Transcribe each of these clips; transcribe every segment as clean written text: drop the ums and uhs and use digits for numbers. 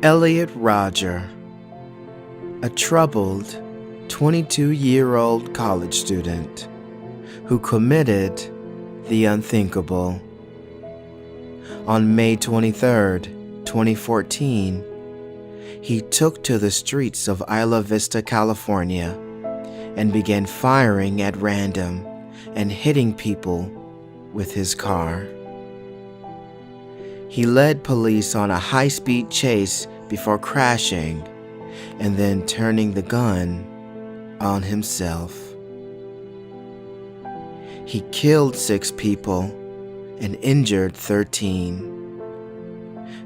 Elliot Rodgers, a troubled 22-year-old college student who committed the unthinkable. On May 23, 2014, he took to the streets of Isla Vista, California, and began firing at random and hitting people with his car. He led police on a high-speed chase before crashing and then turning the gun on himself. He killed 6 people and injured 13.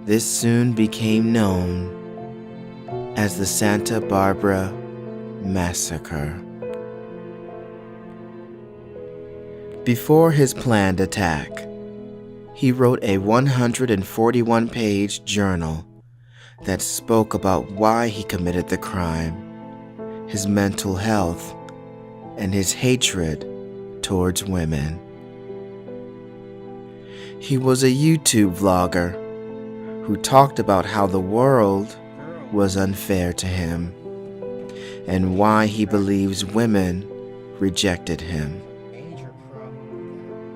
This soon became known as the Santa Barbara Massacre. Before his planned attack, he wrote a 141-page journal that spoke about why he committed the crime, his mental health, and his hatred towards women. He was a YouTube vlogger who talked about how the world was unfair to him and why he believes women rejected him.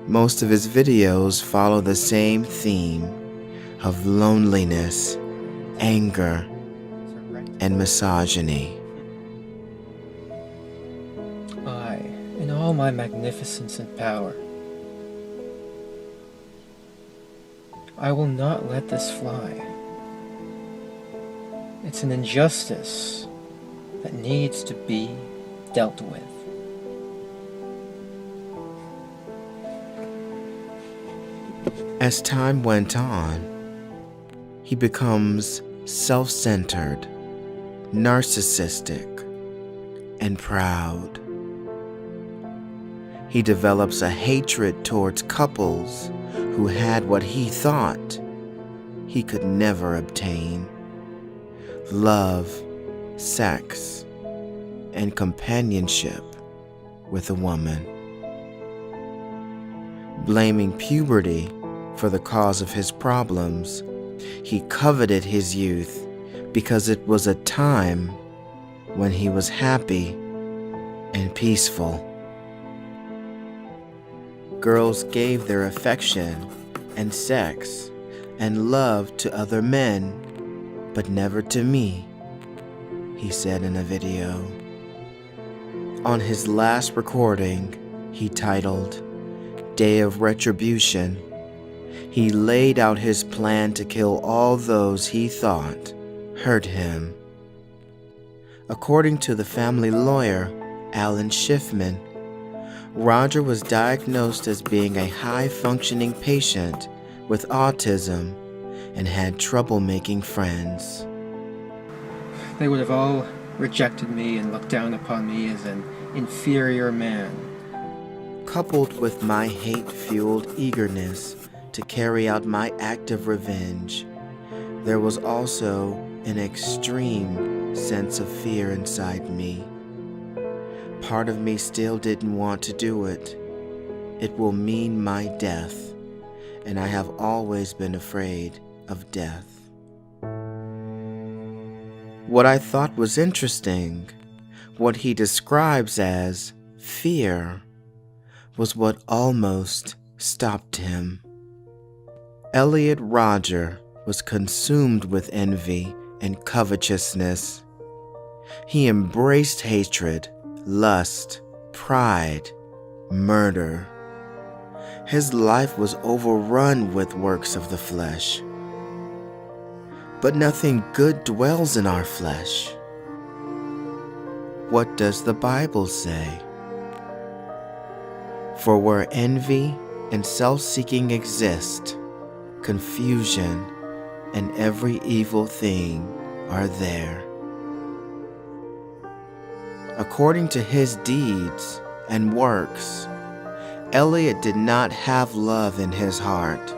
Most of his videos follow the same theme of loneliness, anger, and misogyny. I, in all my magnificence and power, I will not let this fly. It's an injustice that needs to be dealt with. As time went on, he becomes self-centered, narcissistic, and proud. He develops a hatred towards couples who had what he thought he could never obtain: love, sex, and companionship with a woman. Blaming puberty for the cause of his problems, he coveted his youth because it was a time when he was happy and peaceful. Girls gave their affection and sex and love to other men, but never to me, he said in a video. On his last recording, he titled Day of Retribution, he laid out his plan to kill all those he thought hurt him. According to the family lawyer, Alan Schiffman, Roger was diagnosed as being a high-functioning patient with autism and had trouble making friends. They would have all rejected me and looked down upon me as an inferior man. Coupled with my hate-fueled eagerness to carry out my act of revenge, there was also an extreme sense of fear inside me. Part of me still didn't want to do it. It will mean my death, and I have always been afraid of death. What I thought was interesting, what he describes as fear, was what almost stopped him. Elliot Rodgers was consumed with envy and covetousness. He embraced hatred, lust, pride, murder. His life was overrun with works of the flesh. But nothing good dwells in our flesh. What does the Bible say? For where envy and self-seeking exist, confusion and every evil thing are there. According to his deeds and works, Elliot did not have love in his heart.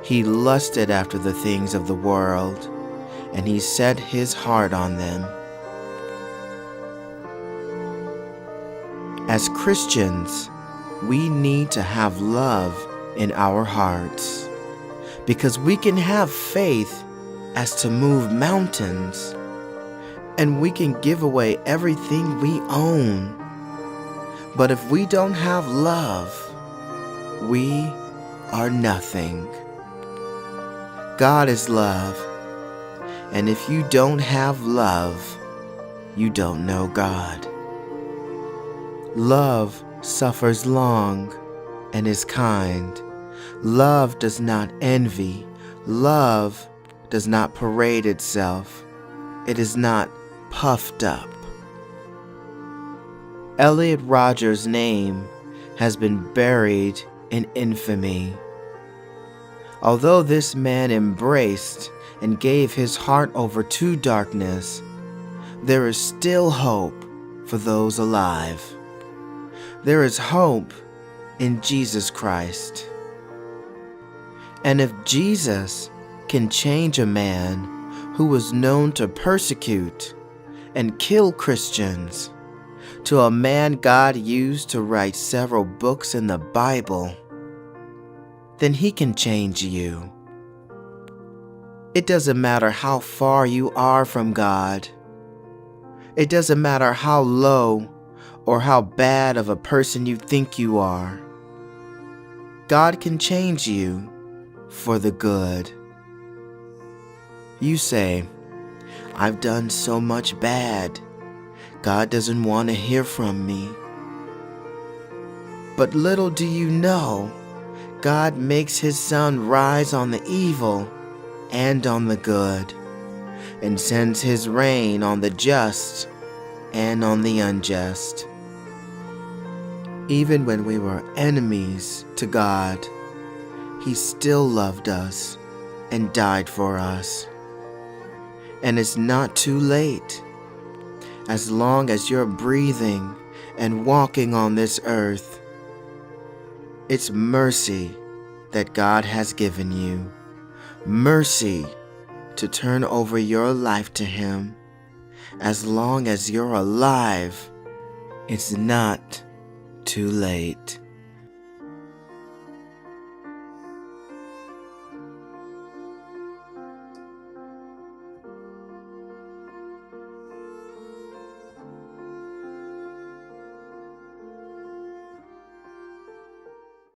He lusted after the things of the world, and he set his heart on them. As Christians, we need to have love in our hearts, because we can have faith as to move mountains, and we can give away everything we own. But if we don't have love, we are nothing. God is love, and if you don't have love, you don't know God. Love suffers long and is kind. Love does not envy. Love does not parade itself. It is not puffed up. Elliot Rodgers' name has been buried in infamy. Although this man embraced and gave his heart over to darkness, there is still hope for those alive. There is hope in Jesus Christ. And if Jesus can change a man who was known to persecute and kill Christians to a man God used to write several books in the Bible, then he can change you. It doesn't matter how far you are from God. It doesn't matter how low or how bad of a person you think you are. God can change you for the good. You say, "I've done so much bad. God doesn't want to hear from me." But little do you know, God makes his sun rise on the evil and on the good, and sends his rain on the just and on the unjust. Even when we were enemies to God, he still loved us and died for us. And it's not too late. As long as you're breathing and walking on this earth, it's mercy that God has given you. Mercy to turn over your life to him. As long as you're alive, it's not too late.